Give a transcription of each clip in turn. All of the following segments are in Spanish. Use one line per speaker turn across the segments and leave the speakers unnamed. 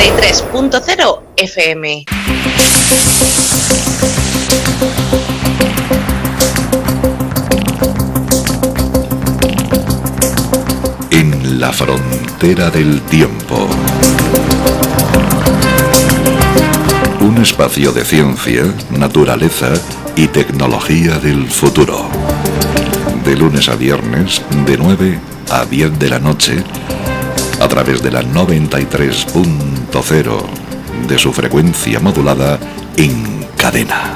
93.0 FM.
En la frontera del tiempo. Un espacio de ciencia, naturaleza y tecnología del futuro. De lunes a viernes, de 9 a 10 de la noche, a través de la 93.0 de su frecuencia modulada en cadena.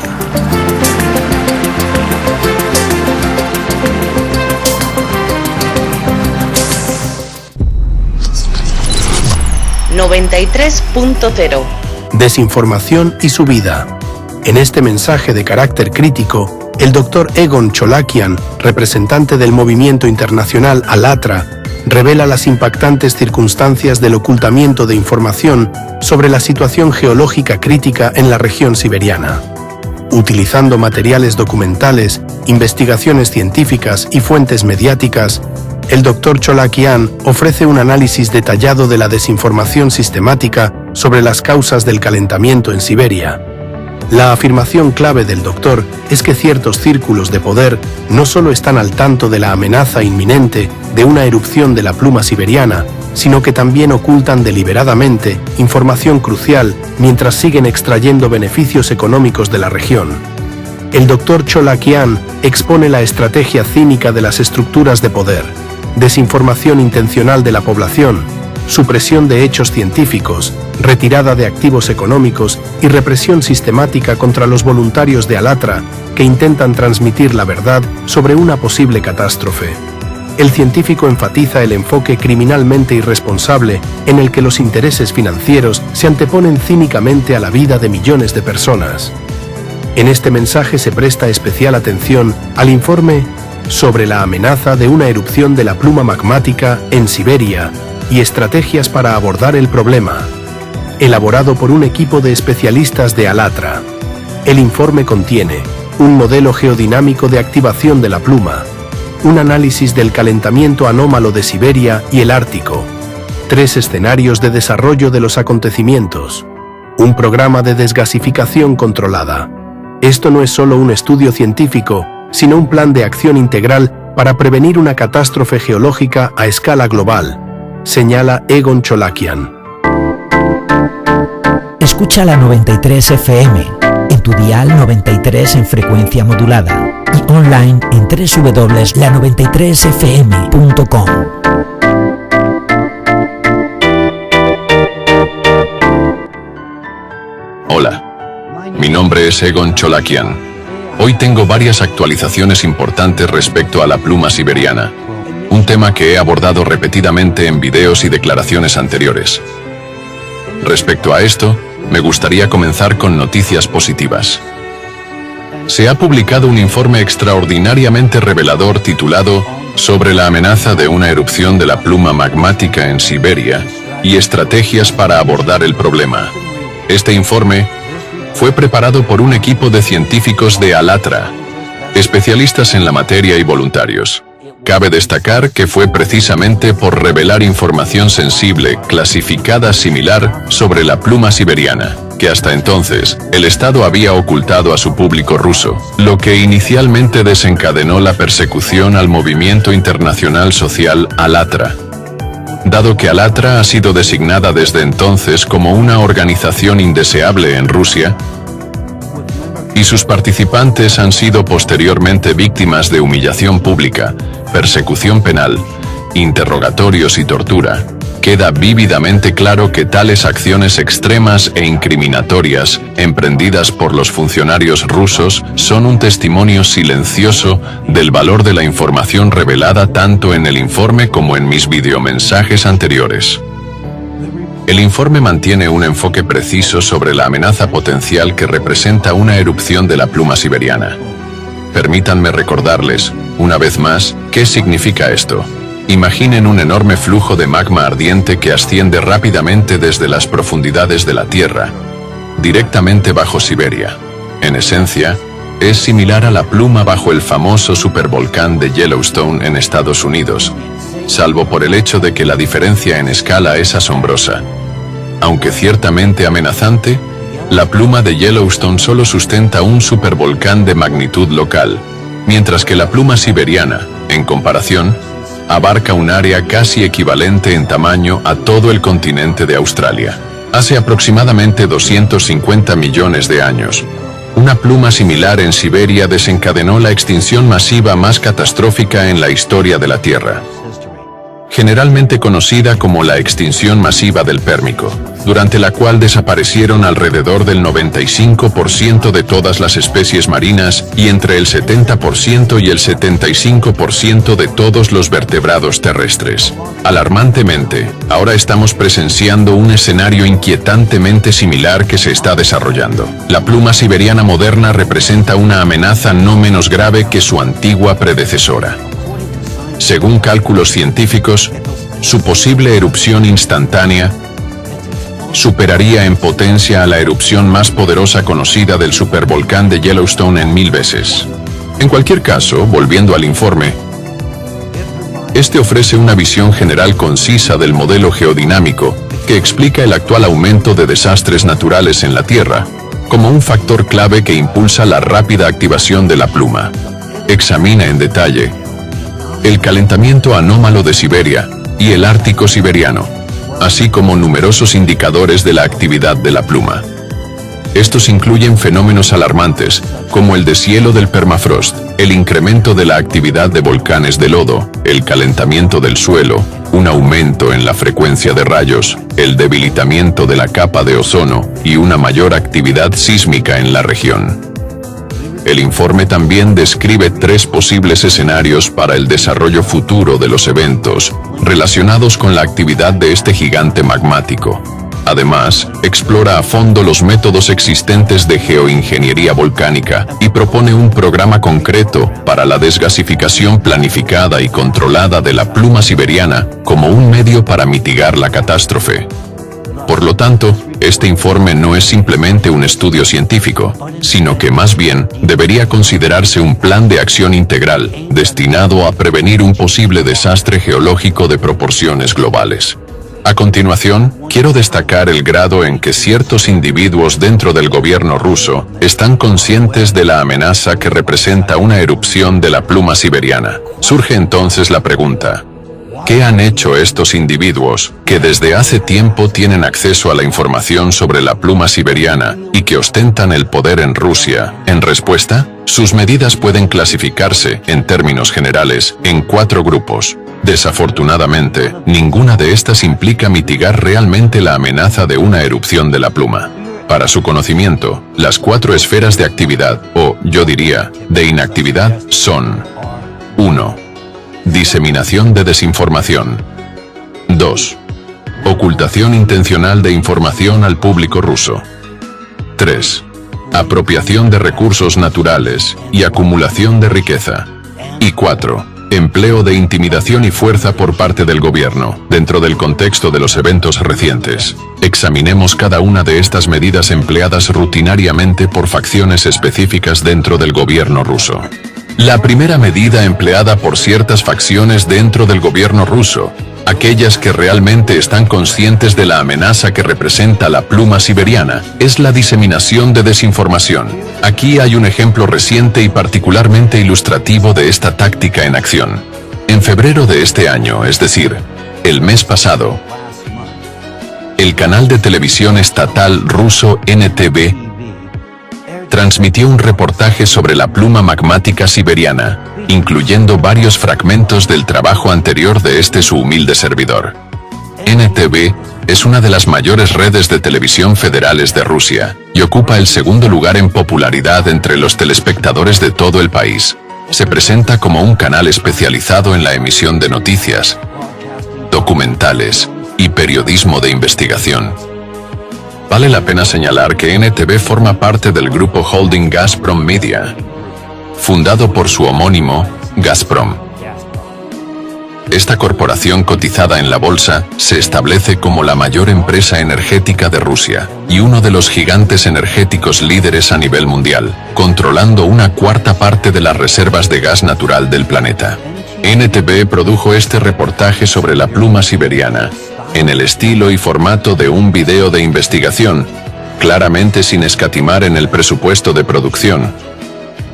...93.0.
Desinformación y su vida. En este mensaje de carácter crítico, el doctor Egon Cholakian, representante del movimiento internacional ALLATRA, revela las impactantes circunstancias del ocultamiento de información sobre la situación geológica crítica en la región siberiana. Utilizando materiales documentales, investigaciones científicas y fuentes mediáticas, el Dr. Cholakian ofrece un análisis detallado de la desinformación sistemática sobre las causas del calentamiento en Siberia. La afirmación clave del doctor es que ciertos círculos de poder no solo están al tanto de la amenaza inminente de una erupción de la pluma siberiana, sino que también ocultan deliberadamente información crucial mientras siguen extrayendo beneficios económicos de la región. El doctor Cholakian expone la estrategia cínica de las estructuras de poder, desinformación intencional de la población, supresión de hechos científicos, retirada de activos económicos y represión sistemática contra los voluntarios de ALLATRA que intentan transmitir la verdad sobre una posible catástrofe. El científico enfatiza el enfoque criminalmente irresponsable en el que los intereses financieros se anteponen cínicamente a la vida de millones de personas. En este mensaje se presta especial atención al informe sobre la amenaza de una erupción de la pluma magmática en Siberia y estrategias para abordar el problema, elaborado por un equipo de especialistas de ALLATRA. El informe contiene un modelo geodinámico de activación de la pluma, un análisis del calentamiento anómalo de Siberia y el Ártico, 3 escenarios de desarrollo de los acontecimientos, un programa de desgasificación controlada. Esto no es solo un estudio científico, sino un plan de acción integral para prevenir una catástrofe geológica a escala global, señala Egon Cholakian.
Escucha la 93 FM, en tu dial 93 en frecuencia modulada y online en www.la93fm.com.
Hola, mi nombre es Egon Cholakian. Hoy tengo varias actualizaciones importantes respecto a la pluma siberiana, un tema que he abordado repetidamente en videos y declaraciones anteriores. Respecto a esto, me gustaría comenzar con noticias positivas. Se ha publicado un informe extraordinariamente revelador titulado «Sobre la amenaza de una erupción de la pluma magmática en Siberia y estrategias para abordar el problema». Este informe fue preparado por un equipo de científicos de ALLATRA, especialistas en la materia y voluntarios. Cabe destacar que fue precisamente por revelar información sensible, clasificada similar, sobre la pluma siberiana, que hasta entonces, el Estado había ocultado a su público ruso, lo que inicialmente desencadenó la persecución al movimiento internacional social ALLATRA. Dado que ALLATRA ha sido designada desde entonces como una organización indeseable en Rusia, y sus participantes han sido posteriormente víctimas de humillación pública, persecución penal, interrogatorios y tortura, queda vívidamente claro que tales acciones extremas e incriminatorias, emprendidas por los funcionarios rusos, son un testimonio silencioso del valor de la información revelada tanto en el informe como en mis videomensajes anteriores. El informe mantiene un enfoque preciso sobre la amenaza potencial que representa una erupción de la pluma siberiana. Permítanme recordarles, una vez más, qué significa esto. Imaginen un enorme flujo de magma ardiente que asciende rápidamente desde las profundidades de la Tierra, directamente bajo Siberia. En esencia, es similar a la pluma bajo el famoso supervolcán de Yellowstone en Estados Unidos, salvo por el hecho de que la diferencia en escala es asombrosa. Aunque ciertamente amenazante, la pluma de Yellowstone solo sustenta un supervolcán de magnitud local, mientras que la pluma siberiana, en comparación, abarca un área casi equivalente en tamaño a todo el continente de Australia. Hace aproximadamente 250 millones de años, una pluma similar en Siberia desencadenó la extinción masiva más catastrófica en la historia de la Tierra, generalmente conocida como la extinción masiva del Pérmico, durante la cual desaparecieron alrededor del 95% de todas las especies marinas y entre el 70% y el 75% de todos los vertebrados terrestres. Alarmantemente, ahora estamos presenciando un escenario inquietantemente similar que se está desarrollando. La pluma siberiana moderna representa una amenaza no menos grave que su antigua predecesora. Según cálculos científicos, su posible erupción instantánea superaría en potencia a la erupción más poderosa conocida del supervolcán de Yellowstone en 1000 veces. En cualquier caso, volviendo al informe, este ofrece una visión general concisa del modelo geodinámico que explica el actual aumento de desastres naturales en la Tierra como un factor clave que impulsa la rápida activación de la pluma. Examina en detalle el calentamiento anómalo de Siberia y el Ártico siberiano, así como numerosos indicadores de la actividad de la pluma. Estos incluyen fenómenos alarmantes, como el deshielo del permafrost, el incremento de la actividad de volcanes de lodo, el calentamiento del suelo, un aumento en la frecuencia de rayos, el debilitamiento de la capa de ozono y una mayor actividad sísmica en la región. El informe también describe 3 posibles escenarios para el desarrollo futuro de los eventos relacionados con la actividad de este gigante magmático. Además, explora a fondo los métodos existentes de geoingeniería volcánica y propone un programa concreto para la desgasificación planificada y controlada de la pluma siberiana como un medio para mitigar la catástrofe. Por lo tanto, este informe no es simplemente un estudio científico, sino que más bien debería considerarse un plan de acción integral destinado a prevenir un posible desastre geológico de proporciones globales. A continuación, quiero destacar el grado en que ciertos individuos dentro del gobierno ruso están conscientes de la amenaza que representa una erupción de la pluma siberiana. Surge entonces la pregunta: ¿qué han hecho estos individuos, que desde hace tiempo tienen acceso a la información sobre la pluma siberiana y que ostentan el poder en Rusia? En respuesta, sus medidas pueden clasificarse, en términos generales, en 4 grupos. Desafortunadamente, ninguna de estas implica mitigar realmente la amenaza de una erupción de la pluma. Para su conocimiento, las 4 esferas de actividad, o, yo diría, de inactividad, son: 1. Diseminación de desinformación. 2. Ocultación intencional de información al público ruso. 3. Apropiación de recursos naturales y acumulación de riqueza. Y 4. Empleo de intimidación y fuerza por parte del gobierno, dentro del contexto de los eventos recientes. Examinemos cada una de estas medidas empleadas rutinariamente por facciones específicas dentro del gobierno ruso. La primera medida empleada por ciertas facciones dentro del gobierno ruso, aquellas que realmente están conscientes de la amenaza que representa la pluma siberiana, es la diseminación de desinformación. Aquí hay un ejemplo reciente y particularmente ilustrativo de esta táctica en acción. En febrero de este año, es decir, el mes pasado, el canal de televisión estatal ruso NTV transmitió un reportaje sobre la pluma magmática siberiana, incluyendo varios fragmentos del trabajo anterior de su humilde servidor. NTV es una de las mayores redes de televisión federales de Rusia y ocupa el segundo lugar en popularidad entre los telespectadores de todo el país. Se presenta como un canal especializado en la emisión de noticias, documentales y periodismo de investigación. Vale la pena señalar que NTV forma parte del grupo holding Gazprom Media, fundado por su homónimo, Gazprom. Esta corporación cotizada en la bolsa se establece como la mayor empresa energética de Rusia y uno de los gigantes energéticos líderes a nivel mundial, controlando una cuarta parte de las reservas de gas natural del planeta. NTV produjo este reportaje sobre la pluma siberiana, en el estilo y formato de un video de investigación, claramente sin escatimar en el presupuesto de producción.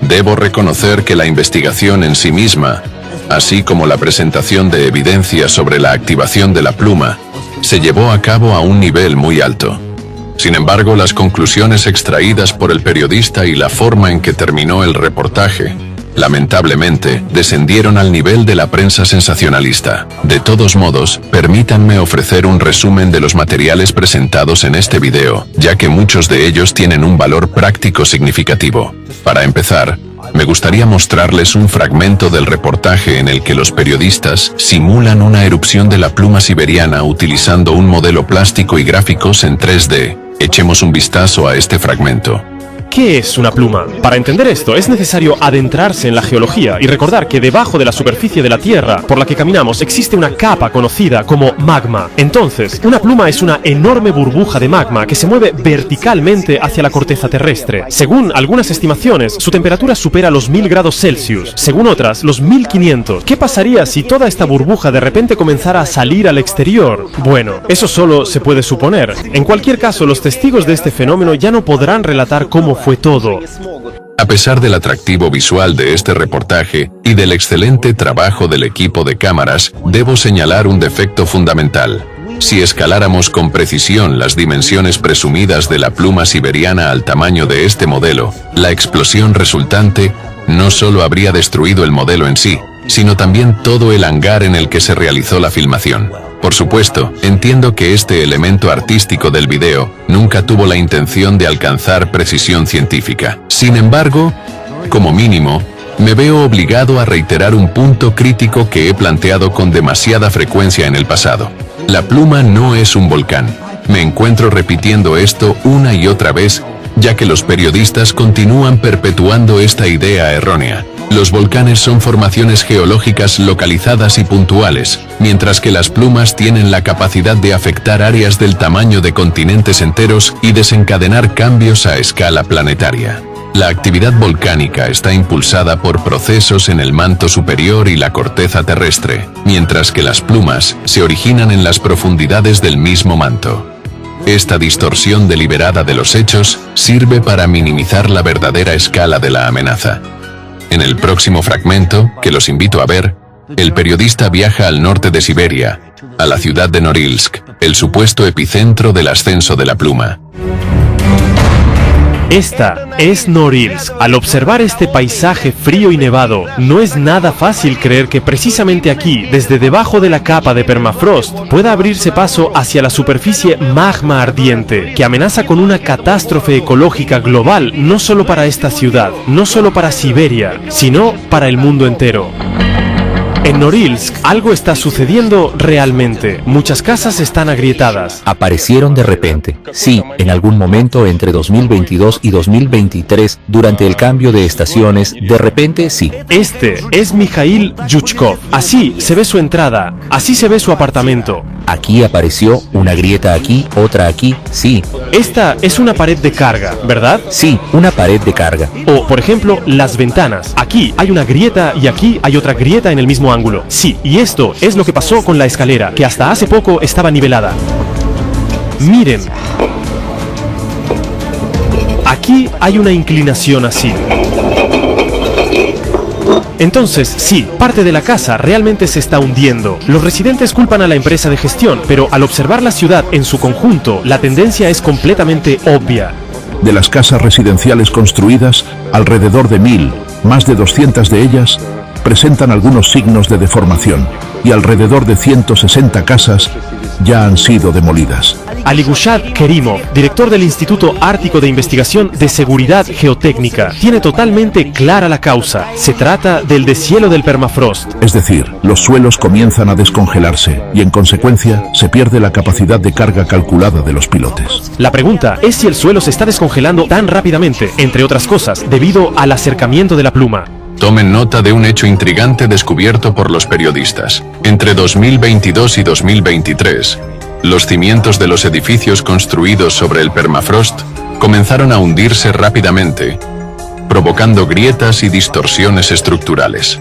Debo reconocer que la investigación en sí misma, así como la presentación de evidencia sobre la activación de la pluma, se llevó a cabo a un nivel muy alto. Sin embargo, las conclusiones extraídas por el periodista y la forma en que terminó el reportaje, lamentablemente, descendieron al nivel de la prensa sensacionalista. De todos modos, permítanme ofrecer un resumen de los materiales presentados en este video, ya que muchos de ellos tienen un valor práctico significativo. Para empezar, me gustaría mostrarles un fragmento del reportaje en el que los periodistas simulan una erupción de la pluma siberiana utilizando un modelo plástico y gráficos en 3D. Echemos un vistazo a este fragmento.
¿Qué es una pluma? Para entender esto es necesario adentrarse en la geología y recordar que debajo de la superficie de la Tierra por la que caminamos existe una capa conocida como magma. Entonces, una pluma es una enorme burbuja de magma que se mueve verticalmente hacia la corteza terrestre. Según algunas estimaciones, su temperatura supera los 1000 grados Celsius, según otras, los 1500. ¿Qué pasaría si toda esta burbuja de repente comenzara a salir al exterior? Bueno, eso solo se puede suponer. En cualquier caso, los testigos de este fenómeno ya no podrán relatar cómo fue todo.
A pesar del atractivo visual de este reportaje y del excelente trabajo del equipo de cámaras, debo señalar un defecto fundamental. Si escaláramos con precisión las dimensiones presumidas de la pluma siberiana al tamaño de este modelo, la explosión resultante no solo habría destruido el modelo en sí, sino también todo el hangar en el que se realizó la filmación. Por supuesto, entiendo que este elemento artístico del video nunca tuvo la intención de alcanzar precisión científica. Sin embargo, como mínimo, me veo obligado a reiterar un punto crítico que he planteado con demasiada frecuencia en el pasado. La pluma no es un volcán. Me encuentro repitiendo esto una y otra vez, ya que los periodistas continúan perpetuando esta idea errónea. Los volcanes son formaciones geológicas localizadas y puntuales, mientras que las plumas tienen la capacidad de afectar áreas del tamaño de continentes enteros y desencadenar cambios a escala planetaria. La actividad volcánica está impulsada por procesos en el manto superior y la corteza terrestre, mientras que las plumas se originan en las profundidades del mismo manto. Esta distorsión deliberada de los hechos sirve para minimizar la verdadera escala de la amenaza. En el próximo fragmento, que los invito a ver, el periodista viaja al norte de Siberia, a la ciudad de Norilsk, el supuesto epicentro del ascenso de la pluma.
Esta es Norilsk. Al observar este paisaje frío y nevado, no es nada fácil creer que precisamente aquí, desde debajo de la capa de permafrost, pueda abrirse paso hacia la superficie magma ardiente, que amenaza con una catástrofe ecológica global, no solo para esta ciudad, no solo para Siberia, sino para el mundo entero. En Norilsk, algo está sucediendo realmente. Muchas casas están agrietadas.
Aparecieron de repente. Sí, en algún momento entre 2022 y 2023, durante el cambio de estaciones, de repente sí.
Este es Mikhail Yuchkov. Así se ve su entrada, así se ve su apartamento.
Aquí apareció una grieta aquí, otra aquí, sí.
Esta es una pared de carga, ¿verdad?
Sí, una pared de carga.
O, por ejemplo, las ventanas. Aquí hay una grieta y aquí hay otra grieta en el mismo ángulo. Sí, y esto es lo que pasó con la escalera, que hasta hace poco estaba nivelada. Miren. Aquí hay una inclinación así. Entonces, sí, parte de la casa realmente se está hundiendo. Los residentes culpan a la empresa de gestión, pero al observar la ciudad en su conjunto, la tendencia es completamente obvia.
De las casas residenciales construidas, alrededor de 1000, más de 200 de ellas, presentan algunos signos de deformación, y alrededor de 160 casas ya han sido demolidas.
Aligushad Kerimov, director del Instituto Ártico de Investigación de Seguridad Geotécnica, tiene totalmente clara la causa. Se trata del deshielo del permafrost.
Es decir, los suelos comienzan a descongelarse y en consecuencia se pierde la capacidad de carga calculada de los pilotes.
La pregunta es si el suelo se está descongelando tan rápidamente, entre otras cosas, debido al acercamiento de la pluma.
Tomen nota de un hecho intrigante descubierto por los periodistas. Entre 2022 y 2023, los cimientos de los edificios construidos sobre el permafrost comenzaron a hundirse rápidamente, provocando grietas y distorsiones estructurales.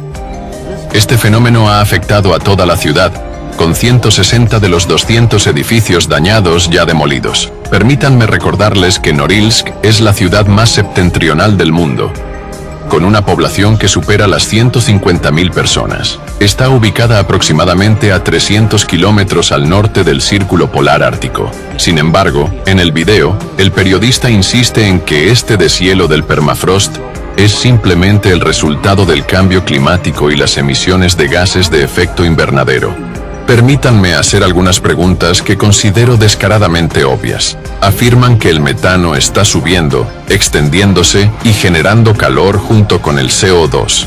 Este fenómeno ha afectado a toda la ciudad, con 160 de los 200 edificios dañados ya demolidos. Permítanme recordarles que Norilsk es la ciudad más septentrional del mundo, con una población que supera las 150.000 personas. Está ubicada aproximadamente a 300 kilómetros al norte del Círculo Polar Ártico. Sin embargo, en el video, el periodista insiste en que este deshielo del permafrost es simplemente el resultado del cambio climático y las emisiones de gases de efecto invernadero. Permítanme hacer algunas preguntas que considero descaradamente obvias. Afirman que el metano está subiendo, extendiéndose y generando calor junto con el CO2.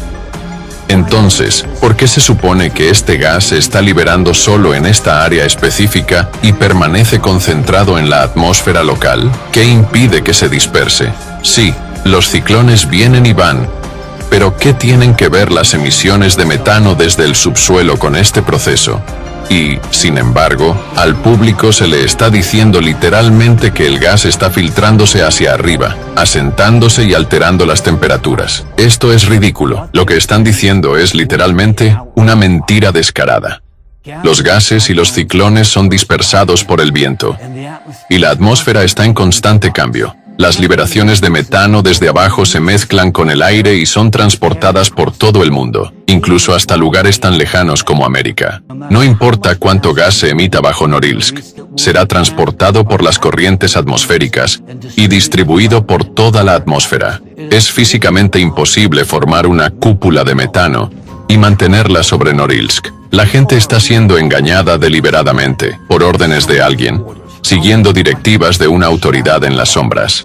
Entonces, ¿por qué se supone que este gas se está liberando solo en esta área específica y permanece concentrado en la atmósfera local? ¿Qué impide que se disperse? Sí, los ciclones vienen y van. Pero ¿qué tienen que ver las emisiones de metano desde el subsuelo con este proceso? Y, sin embargo, al público se le está diciendo literalmente que el gas está filtrándose hacia arriba, asentándose y alterando las temperaturas. Esto es ridículo. Lo que están diciendo es literalmente una mentira descarada. Los gases y los ciclones son dispersados por el viento, y la atmósfera está en constante cambio. Las liberaciones de metano desde abajo se mezclan con el aire y son transportadas por todo el mundo, incluso hasta lugares tan lejanos como América. No importa cuánto gas se emita bajo Norilsk, será transportado por las corrientes atmosféricas y distribuido por toda la atmósfera. Es físicamente imposible formar una cúpula de metano y mantenerla sobre Norilsk. La gente está siendo engañada deliberadamente, por órdenes de alguien, siguiendo directivas de una autoridad en las sombras.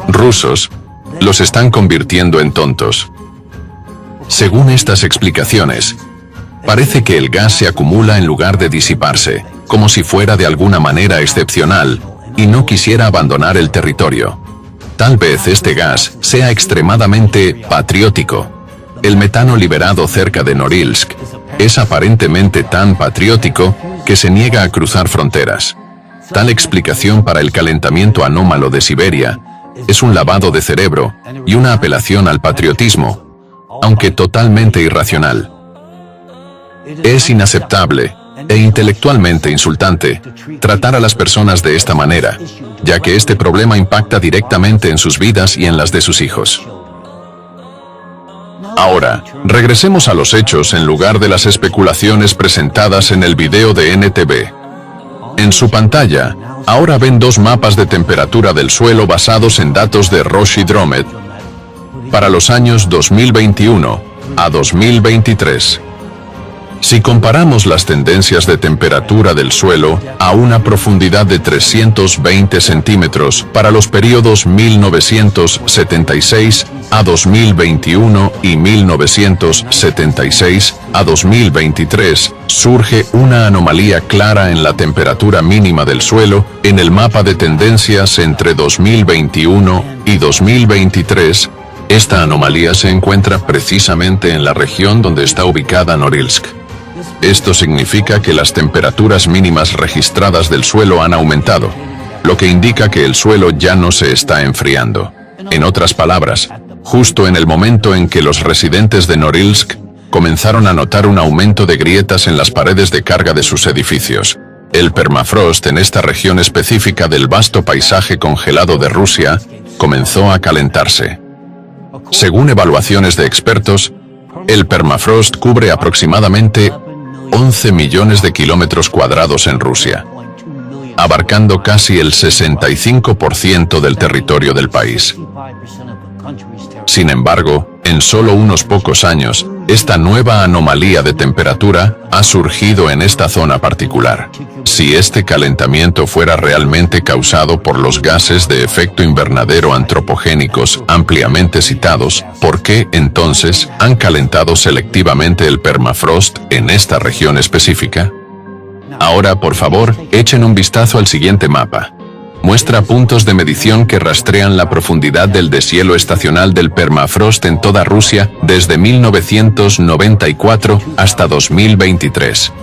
Rusos los están convirtiendo en tontos. Según estas explicaciones, parece que el gas se acumula en lugar de disiparse, como si fuera de alguna manera excepcional, y no quisiera abandonar el territorio. Tal vez este gas sea extremadamente patriótico. El metano liberado cerca de Norilsk es aparentemente tan patriótico que se niega a cruzar fronteras. Tal explicación para el calentamiento anómalo de Siberia es un lavado de cerebro y una apelación al patriotismo, aunque totalmente irracional. Es inaceptable e intelectualmente insultante tratar a las personas de esta manera, ya que este problema impacta directamente en sus vidas y en las de sus hijos. Ahora, regresemos a los hechos en lugar de las especulaciones presentadas en el video de NTV. En su pantalla, ahora ven dos mapas de temperatura del suelo basados en datos de Roshidromet para los años 2021 a 2023. Si comparamos las tendencias de temperatura del suelo a una profundidad de 320 centímetros para los periodos 1976 a 2021 y 1976 a 2023, surge una anomalía clara en la temperatura mínima del suelo en el mapa de tendencias entre 2021 y 2023. Esta anomalía se encuentra precisamente en la región donde está ubicada Norilsk. Esto significa que las temperaturas mínimas registradas del suelo han aumentado, lo que indica que el suelo ya no se está enfriando. En otras palabras, justo en el momento en que los residentes de Norilsk comenzaron a notar un aumento de grietas en las paredes de carga de sus edificios, el permafrost en esta región específica del vasto paisaje congelado de Rusia comenzó a calentarse. Según evaluaciones de expertos, el permafrost cubre aproximadamente 11 millones de kilómetros cuadrados en Rusia, abarcando casi el 65% del territorio del país. Sin embargo, en solo unos pocos años, esta nueva anomalía de temperatura ha surgido en esta zona particular. Si este calentamiento fuera realmente causado por los gases de efecto invernadero antropogénicos ampliamente citados, ¿por qué entonces han calentado selectivamente el permafrost en esta región específica? Ahora, por favor, echen un vistazo al siguiente mapa. Muestra puntos de medición que rastrean la profundidad del deshielo estacional del permafrost en toda Rusia desde 1994 hasta 2023.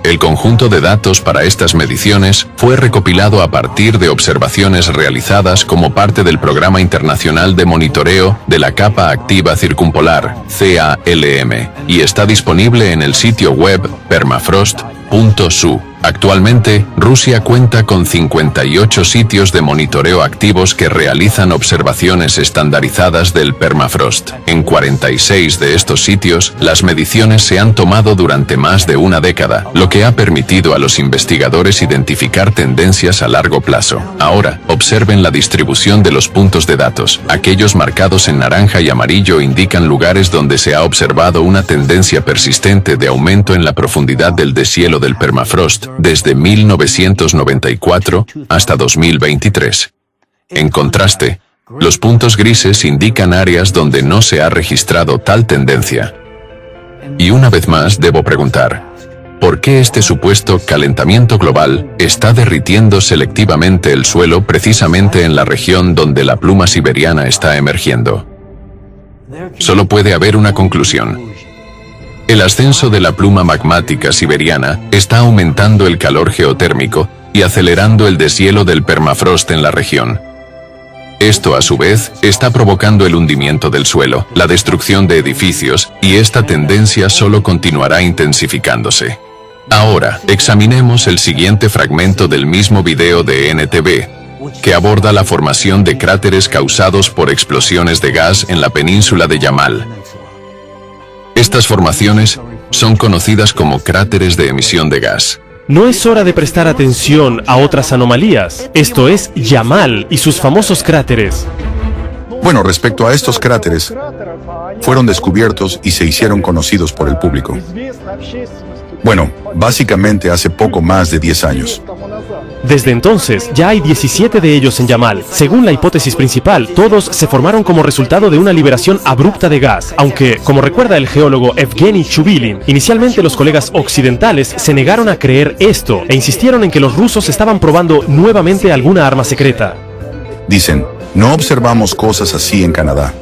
El conjunto de datos para estas mediciones fue recopilado a partir de observaciones realizadas como parte del Programa Internacional de Monitoreo de la Capa Activa Circumpolar, CALM, y está disponible en el sitio web permafrost.org. .su. Actualmente, Rusia cuenta con 58 sitios de monitoreo activos que realizan observaciones estandarizadas del permafrost. En 46 de estos sitios, las mediciones se han tomado durante más de una década, lo que ha permitido a los investigadores identificar tendencias a largo plazo. Ahora, observen la distribución de los puntos de datos. Aquellos marcados en naranja y amarillo indican lugares donde se ha observado una tendencia persistente de aumento en la profundidad del deshielo del permafrost desde 1994 hasta 2023. En contraste, los puntos grises indican áreas donde no se ha registrado tal tendencia. Y una vez más debo preguntar, ¿por qué este supuesto calentamiento global está derritiendo selectivamente el suelo precisamente en la región donde la pluma siberiana está emergiendo? Solo puede haber una conclusión. El ascenso de la pluma magmática siberiana está aumentando el calor geotérmico y acelerando el deshielo del permafrost en la región. Esto, a su vez, está provocando el hundimiento del suelo, la destrucción de edificios, y esta tendencia solo continuará intensificándose. Ahora, examinemos el siguiente fragmento del mismo video de NTV, que aborda la formación de cráteres causados por explosiones de gas en la península de Yamal. Estas formaciones son conocidas como cráteres de emisión de gas.
No es hora de prestar atención a otras anomalías. Esto es Yamal y sus famosos cráteres.
Bueno, respecto a estos cráteres, fueron descubiertos y se hicieron conocidos por el público. Bueno, básicamente hace poco más de 10 años.
Desde entonces, ya hay 17 de ellos en Yamal. Según la hipótesis principal, todos se formaron como resultado de una liberación abrupta de gas, aunque, como recuerda el geólogo Evgeny Chubilin, inicialmente los colegas occidentales se negaron a creer esto e insistieron en que los rusos estaban probando nuevamente alguna arma secreta.
Dicen, no observamos cosas así en Canadá.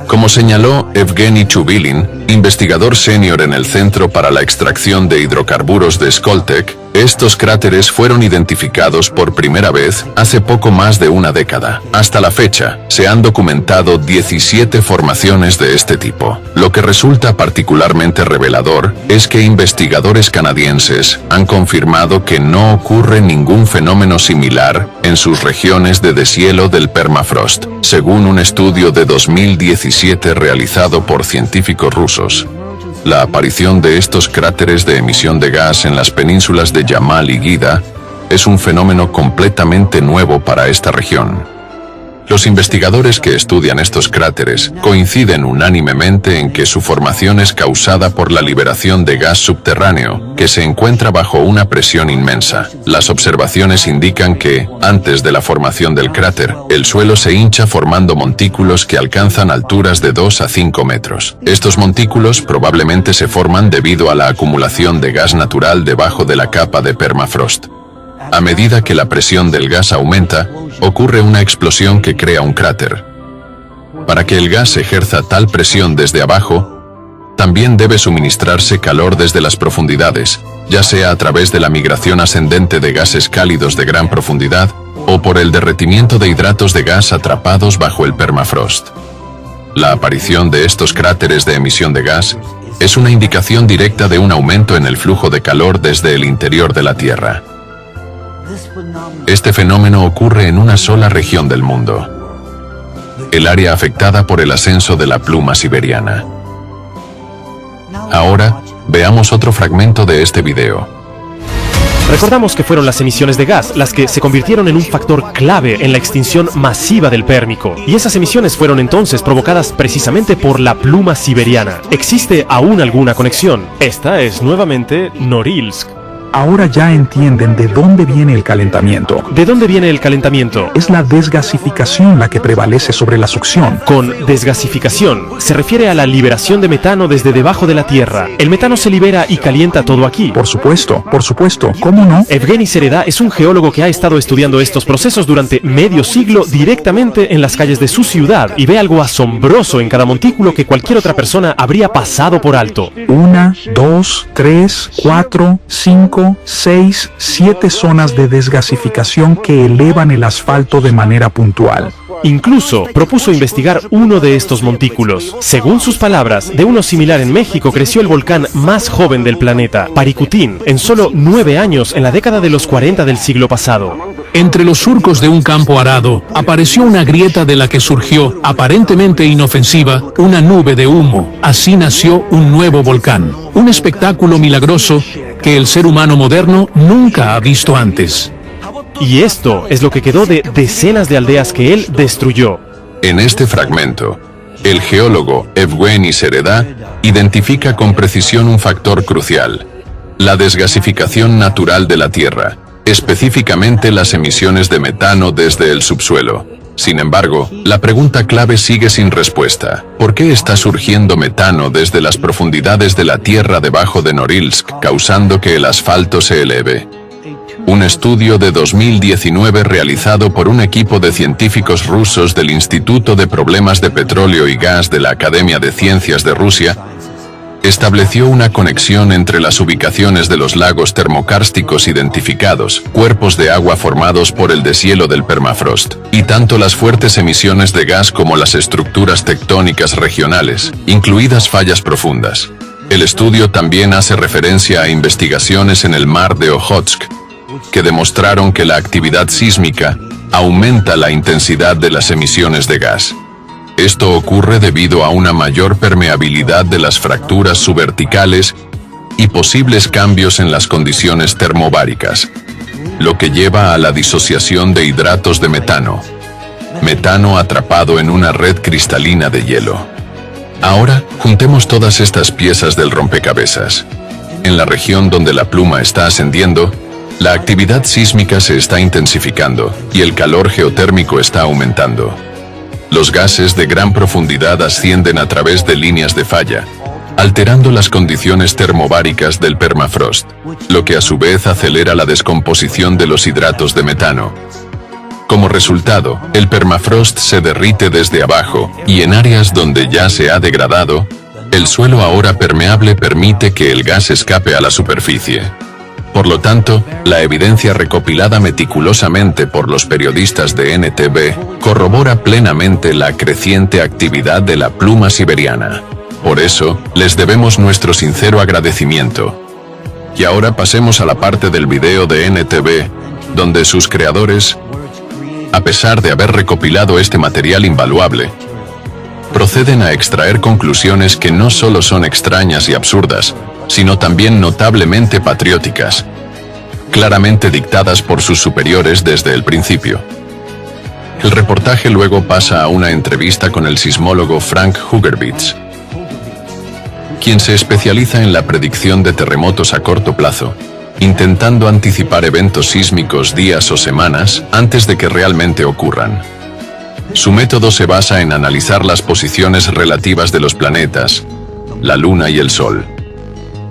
Como señaló Evgeny Chubilin, investigador senior en el Centro para la Extracción de Hidrocarburos de Skoltech, estos cráteres fueron identificados por primera vez hace poco más de una década. Hasta la fecha, se han documentado 17 formaciones de este tipo. Lo que resulta particularmente revelador es que investigadores canadienses han confirmado que no ocurre ningún fenómeno similar en sus regiones de deshielo del permafrost, según un estudio de 2017 realizado por científicos rusos. La aparición de estos cráteres de emisión de gas en las penínsulas de Yamal y Gida es un fenómeno completamente nuevo para esta región. Los investigadores que estudian estos cráteres coinciden unánimemente en que su formación es causada por la liberación de gas subterráneo, que se encuentra bajo una presión inmensa. Las observaciones indican que, antes de la formación del cráter, el suelo se hincha formando montículos que alcanzan alturas de 2 a 5 metros. Estos montículos probablemente se forman debido a la acumulación de gas natural debajo de la capa de permafrost. A medida que la presión del gas aumenta, ocurre una explosión que crea un cráter. Para que el gas ejerza tal presión desde abajo, también debe suministrarse calor desde las profundidades, ya sea a través de la migración ascendente de gases cálidos de gran profundidad o por el derretimiento de hidratos de gas atrapados bajo el permafrost. La aparición de estos cráteres de emisión de gas es una indicación directa de un aumento en el flujo de calor desde el interior de la Tierra. Este fenómeno ocurre en una sola región del mundo, el área afectada por el ascenso de la pluma siberiana. Ahora, veamos otro fragmento de este video.
Recordamos que fueron las emisiones de gas las que se convirtieron en un factor clave en la extinción masiva del Pérmico. Y esas emisiones fueron entonces provocadas precisamente por la pluma siberiana. ¿Existe aún alguna conexión? Esta es nuevamente Norilsk.
Ahora ya entienden de dónde viene el calentamiento.
¿De dónde viene el calentamiento?
Es la desgasificación la que prevalece sobre la succión.
Con desgasificación se refiere a la liberación de metano desde debajo de la tierra. El metano se libera y calienta todo aquí.
Por supuesto, ¿cómo no?
Evgeny Sereda es un geólogo que ha estado estudiando estos procesos durante medio siglo directamente en las calles de su ciudad y ve algo asombroso en cada montículo que cualquier otra persona habría pasado por alto.
1, 2, 3, 4, 5, 6, 7 zonas de desgasificación que elevan el asfalto de manera puntual.
Incluso propuso investigar uno de estos montículos. Según sus palabras, de uno similar en México creció el volcán más joven del planeta, Paricutín, en solo 9 años en la década de los 40 del siglo pasado.
Entre los surcos de un campo arado, apareció una grieta de la que surgió, aparentemente inofensiva, una nube de humo. Así nació un nuevo volcán. Un espectáculo milagroso que el ser humano moderno nunca ha visto antes.
Y esto es lo que quedó de decenas de aldeas que él destruyó.
En este fragmento, el geólogo Evgueni Sereda identifica con precisión un factor crucial: la desgasificación natural de la Tierra, específicamente las emisiones de metano desde el subsuelo. Sin embargo, la pregunta clave sigue sin respuesta. ¿Por qué está surgiendo metano desde las profundidades de la Tierra debajo de Norilsk, causando que el asfalto se eleve? Un estudio de 2019 realizado por un equipo de científicos rusos del Instituto de Problemas de Petróleo y Gas de la Academia de Ciencias de Rusia estableció una conexión entre las ubicaciones de los lagos termocársticos identificados, cuerpos de agua formados por el deshielo del permafrost, y tanto las fuertes emisiones de gas como las estructuras tectónicas regionales, incluidas fallas profundas. El estudio también hace referencia a investigaciones en el mar de Ojotsk, que demostraron que la actividad sísmica aumenta la intensidad de las emisiones de gas. Esto ocurre debido a una mayor permeabilidad de las fracturas subverticales y posibles cambios en las condiciones termobáricas, lo que lleva a la disociación de hidratos de metano. Metano atrapado en una red cristalina de hielo. Ahora, juntemos todas estas piezas del rompecabezas. En la región donde la pluma está ascendiendo, la actividad sísmica se está intensificando y el calor geotérmico está aumentando. Los gases de gran profundidad ascienden a través de líneas de falla, alterando las condiciones termobáricas del permafrost, lo que a su vez acelera la descomposición de los hidratos de metano. Como resultado, el permafrost se derrite desde abajo, y en áreas donde ya se ha degradado, el suelo ahora permeable permite que el gas escape a la superficie. Por lo tanto, la evidencia recopilada meticulosamente por los periodistas de NTV corrobora plenamente la creciente actividad de la pluma siberiana. Por eso, les debemos nuestro sincero agradecimiento. Y ahora pasemos a la parte del video de NTV, donde sus creadores, a pesar de haber recopilado este material invaluable, proceden a extraer conclusiones que no solo son extrañas y absurdas, sino también notablemente patrióticas, claramente dictadas por sus superiores desde el principio. El reportaje luego pasa a una entrevista con el sismólogo Frank Hugerbitz, quien se especializa en la predicción de terremotos a corto plazo, intentando anticipar eventos sísmicos días o semanas antes de que realmente ocurran. Su método se basa en analizar las posiciones relativas de los planetas, la Luna y el Sol.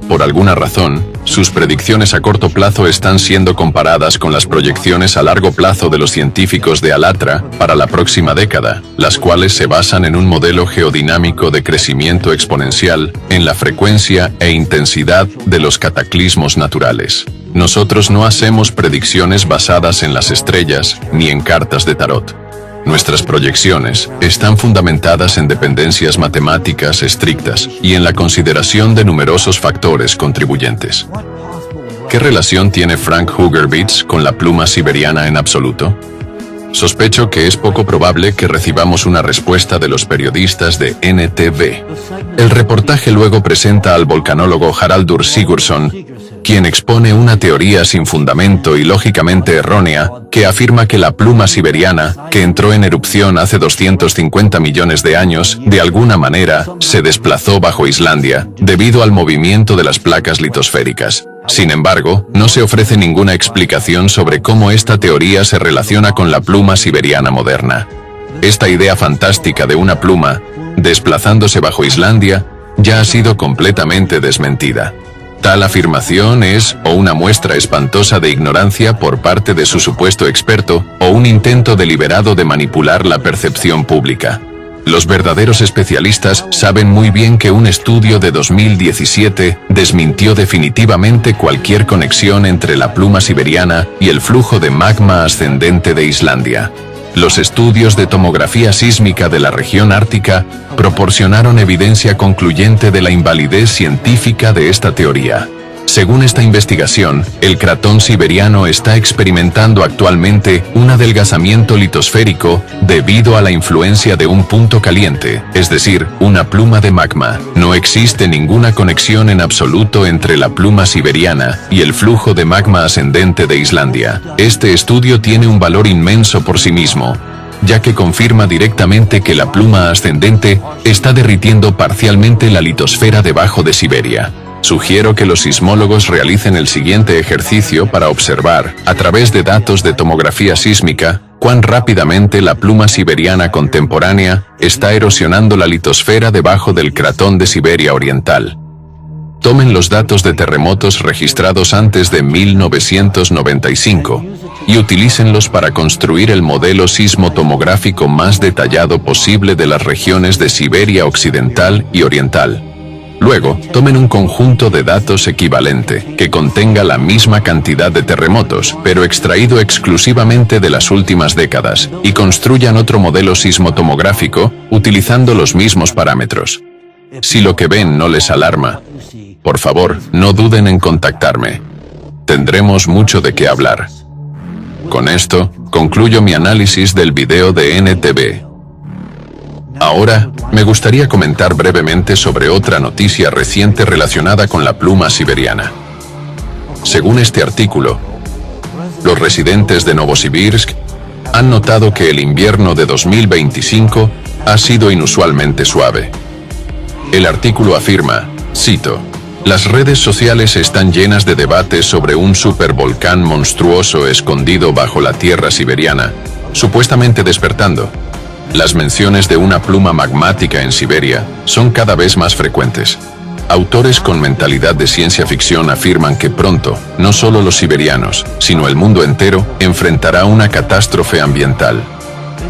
Por alguna razón, sus predicciones a corto plazo están siendo comparadas con las proyecciones a largo plazo de los científicos de ALATRA para la próxima década, las cuales se basan en un modelo geodinámico de crecimiento exponencial en la frecuencia e intensidad de los cataclismos naturales. Nosotros no hacemos predicciones basadas en las estrellas ni en cartas de tarot. Nuestras proyecciones están fundamentadas en dependencias matemáticas estrictas y en la consideración de numerosos factores contribuyentes. ¿Qué relación tiene Frank Hugerbitz con la pluma siberiana en absoluto? Sospecho que es poco probable que recibamos una respuesta de los periodistas de NTV. El reportaje luego presenta al volcanólogo Haraldur Sigurdsson, quien expone una teoría sin fundamento y lógicamente errónea, que afirma que la pluma siberiana, que entró en erupción hace 250 millones de años, de alguna manera, se desplazó bajo Islandia, debido al movimiento de las placas litosféricas. Sin embargo, no se ofrece ninguna explicación sobre cómo esta teoría se relaciona con la pluma siberiana moderna. Esta idea fantástica de una pluma, desplazándose bajo Islandia, ya ha sido completamente desmentida. Tal afirmación es o una muestra espantosa de ignorancia por parte de su supuesto experto, o un intento deliberado de manipular la percepción pública. Los verdaderos especialistas saben muy bien que un estudio de 2017 desmintió definitivamente cualquier conexión entre la pluma siberiana y el flujo de magma ascendente de Islandia. Los estudios de tomografía sísmica de la región ártica proporcionaron evidencia concluyente de la invalidez científica de esta teoría. Según esta investigación, el cratón siberiano está experimentando actualmente un adelgazamiento litosférico debido a la influencia de un punto caliente, es decir, una pluma de magma. No existe ninguna conexión en absoluto entre la pluma siberiana y el flujo de magma ascendente de Islandia. Este estudio tiene un valor inmenso por sí mismo, ya que confirma directamente que la pluma ascendente está derritiendo parcialmente la litosfera debajo de Siberia. Sugiero que los sismólogos realicen el siguiente ejercicio para observar, a través de datos de tomografía sísmica, cuán rápidamente la pluma siberiana contemporánea está erosionando la litosfera debajo del cratón de Siberia Oriental. Tomen los datos de terremotos registrados antes de 1995 y utilícenlos para construir el modelo sismotomográfico más detallado posible de las regiones de Siberia Occidental y Oriental. Luego, tomen un conjunto de datos equivalente, que contenga la misma cantidad de terremotos, pero extraído exclusivamente de las últimas décadas, y construyan otro modelo sismotomográfico utilizando los mismos parámetros. Si lo que ven no les alarma, por favor, no duden en contactarme. Tendremos mucho de qué hablar. Con esto, concluyo mi análisis del video de NTV. Ahora, me gustaría comentar brevemente sobre otra noticia reciente relacionada con la pluma siberiana. Según este artículo, los residentes de Novosibirsk han notado que el invierno de 2025 ha sido inusualmente suave. El artículo afirma, cito, "Las redes sociales están llenas de debates sobre un supervolcán monstruoso escondido bajo la tierra siberiana, supuestamente despertando. Las menciones de una pluma magmática en Siberia son cada vez más frecuentes. Autores con mentalidad de ciencia ficción afirman que pronto, no solo los siberianos, sino el mundo entero, enfrentará una catástrofe ambiental.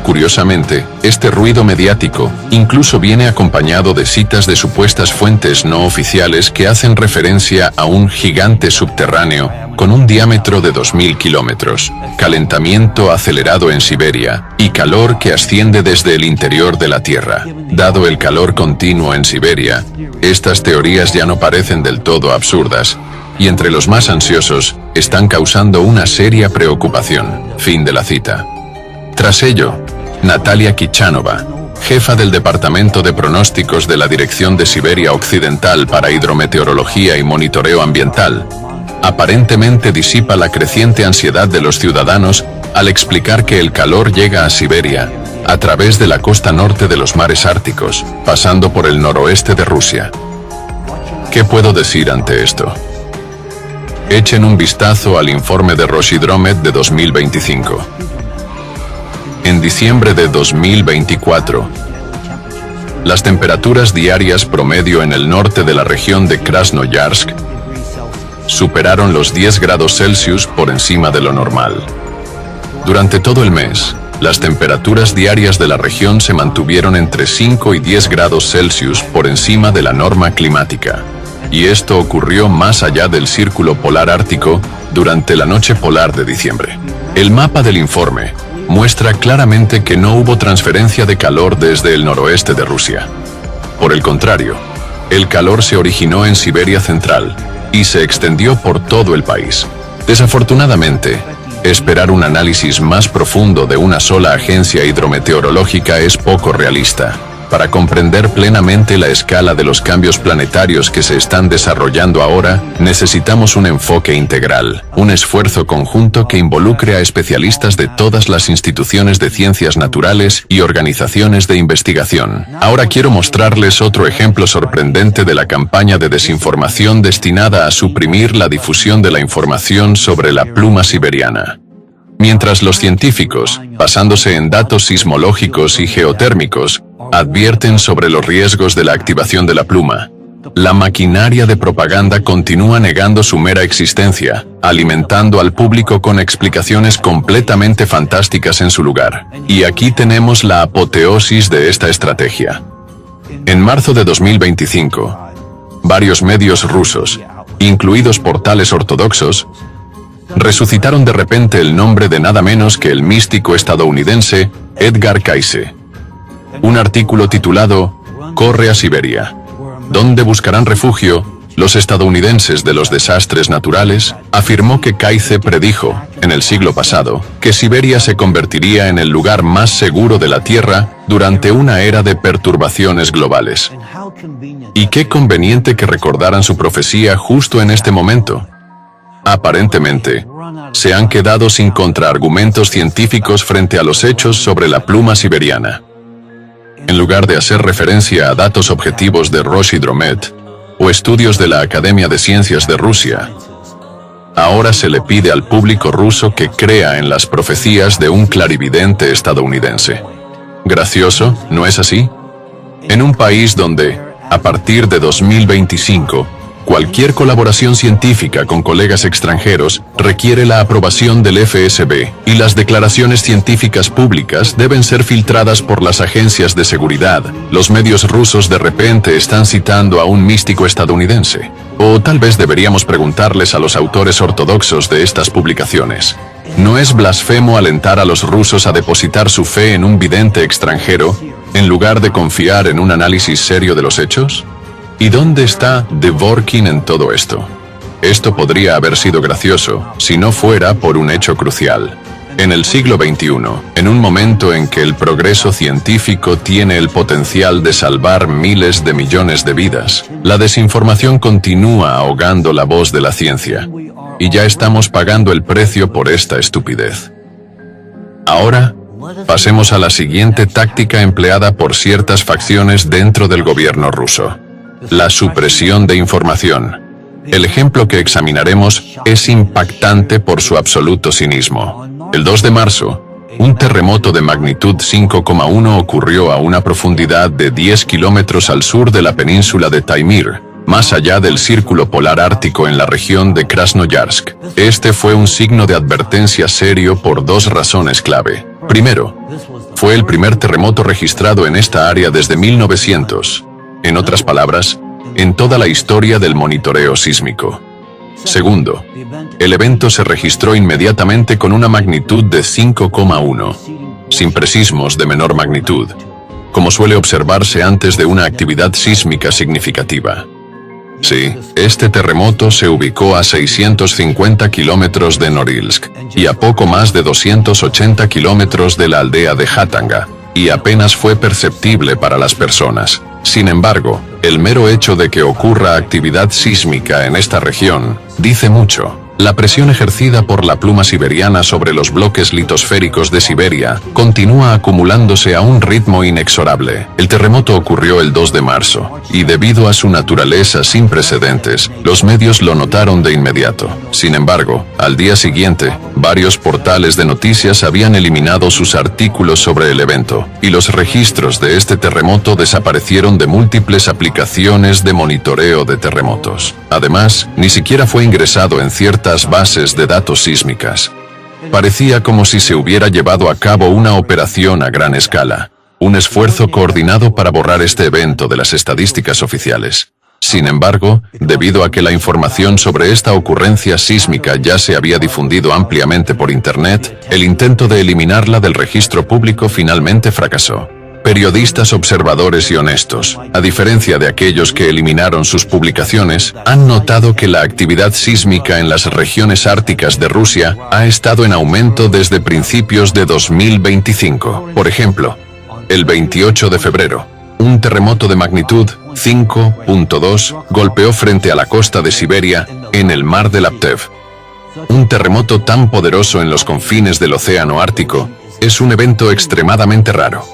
Curiosamente, este ruido mediático incluso viene acompañado de citas de supuestas fuentes no oficiales que hacen referencia a un gigante subterráneo con un diámetro de 2000 kilómetros, calentamiento acelerado en Siberia y calor que asciende desde el interior de la Tierra. Dado el calor continuo en Siberia, estas teorías ya no parecen del todo absurdas, y entre los más ansiosos, están causando una seria preocupación. Fin de la cita. Tras ello, Natalia Kichanova, jefa del Departamento de Pronósticos de la Dirección de Siberia Occidental para Hidrometeorología y Monitoreo Ambiental, aparentemente disipa la creciente ansiedad de los ciudadanos al explicar que el calor llega a Siberia a través de la costa norte de los mares árticos, pasando por el noroeste de Rusia. ¿Qué puedo decir ante esto? Echen un vistazo al informe de Roshidromet de 2025. En diciembre de 2024, las temperaturas diarias promedio en el norte de la región de Krasnoyarsk superaron los 10 grados Celsius por encima de lo normal. Durante todo el mes, las temperaturas diarias de la región se mantuvieron entre 5 y 10 grados Celsius por encima de la norma climática. Y esto ocurrió más allá del círculo polar ártico durante la noche polar de diciembre. El mapa del informe muestra claramente que no hubo transferencia de calor desde el noroeste de Rusia. Por el contrario, el calor se originó en Siberia Central y se extendió por todo el país. Desafortunadamente, esperar un análisis más profundo de una sola agencia hidrometeorológica es poco realista. Para comprender plenamente la escala de los cambios planetarios que se están desarrollando ahora, necesitamos un enfoque integral, un esfuerzo conjunto que involucre a especialistas de todas las instituciones de ciencias naturales y organizaciones de investigación. Ahora quiero mostrarles otro ejemplo sorprendente de la campaña de desinformación destinada a suprimir la difusión de la información sobre la pluma siberiana. Mientras los científicos, basándose en datos sismológicos y geotérmicos, advierten sobre los riesgos de la activación de la pluma, la maquinaria de propaganda continúa negando su mera existencia, alimentando al público con explicaciones completamente fantásticas en su lugar. Y aquí tenemos la apoteosis de esta estrategia. En marzo de 2025, varios medios rusos, incluidos portales ortodoxos, resucitaron de repente el nombre de nada menos que el místico estadounidense Edgar Cayce. Un artículo titulado «Corre a Siberia. ¿Dónde buscarán refugio los estadounidenses de los desastres naturales?», afirmó que Cayce predijo, en el siglo pasado, que Siberia se convertiría en el lugar más seguro de la Tierra durante una era de perturbaciones globales. Y qué conveniente que recordaran su profecía justo en este momento. Aparentemente, se han quedado sin contraargumentos científicos frente a los hechos sobre la pluma siberiana. En lugar de hacer referencia a datos objetivos de Roshidromet o estudios de la Academia de Ciencias de Rusia, ahora se le pide al público ruso que crea en las profecías de un clarividente estadounidense. Gracioso, ¿no es así? En un país donde, a partir de 2025, cualquier colaboración científica con colegas extranjeros requiere la aprobación del FSB, y las declaraciones científicas públicas deben ser filtradas por las agencias de seguridad, los medios rusos de repente están citando a un místico estadounidense. O tal vez deberíamos preguntarles a los autores ortodoxos de estas publicaciones: ¿no es blasfemo alentar a los rusos a depositar su fe en un vidente extranjero, en lugar de confiar en un análisis serio de los hechos? ¿Y dónde está Dvorkin en todo esto? Esto podría haber sido gracioso, si no fuera por un hecho crucial. En el siglo XXI, en un momento en que el progreso científico tiene el potencial de salvar miles de millones de vidas, la desinformación continúa ahogando la voz de la ciencia. Y ya estamos pagando el precio por esta estupidez. Ahora, pasemos a la siguiente táctica empleada por ciertas facciones dentro del gobierno ruso: la supresión de información. El ejemplo que examinaremos es impactante por su absoluto cinismo. El 2 de marzo, un terremoto de magnitud 5,1 ocurrió a una profundidad de 10 kilómetros al sur de la península de Taimyr, más allá del círculo polar ártico en la región de Krasnoyarsk. Este fue un signo de advertencia serio por dos razones clave. Primero, fue el primer terremoto registrado en esta área desde 1900. En otras palabras, en toda la historia del monitoreo sísmico. Segundo, el evento se registró inmediatamente con una magnitud de 5,1, sin presismos de menor magnitud, como suele observarse antes de una actividad sísmica significativa. Sí, este terremoto se ubicó a 650 kilómetros de Norilsk y a poco más de 280 kilómetros de la aldea de Hatanga, y apenas fue perceptible para las personas. Sin embargo, el mero hecho de que ocurra actividad sísmica en esta región dice mucho. La presión ejercida por la pluma siberiana sobre los bloques litosféricos de Siberia continúa acumulándose a un ritmo inexorable. El terremoto ocurrió el 2 de marzo, y debido a su naturaleza sin precedentes, los medios lo notaron de inmediato. Sin embargo, al día siguiente, varios portales de noticias habían eliminado sus artículos sobre el evento, y los registros de este terremoto desaparecieron de múltiples aplicaciones de monitoreo de terremotos. Además, ni siquiera fue ingresado en ciertas bases de datos sísmicas. Parecía como si se hubiera llevado a cabo una operación a gran escala, un esfuerzo coordinado para borrar este evento de las estadísticas oficiales. Sin embargo, debido a que la información sobre esta ocurrencia sísmica ya se había difundido ampliamente por Internet, el intento de eliminarla del registro público finalmente fracasó. Periodistas observadores y honestos, a diferencia de aquellos que eliminaron sus publicaciones, han notado que la actividad sísmica en las regiones árticas de Rusia ha estado en aumento desde principios de 2025. Por ejemplo, el 28 de febrero, un terremoto de magnitud 5.2 golpeó frente a la costa de Siberia, en el mar de Laptev. Un terremoto tan poderoso en los confines del océano Ártico es un evento extremadamente raro.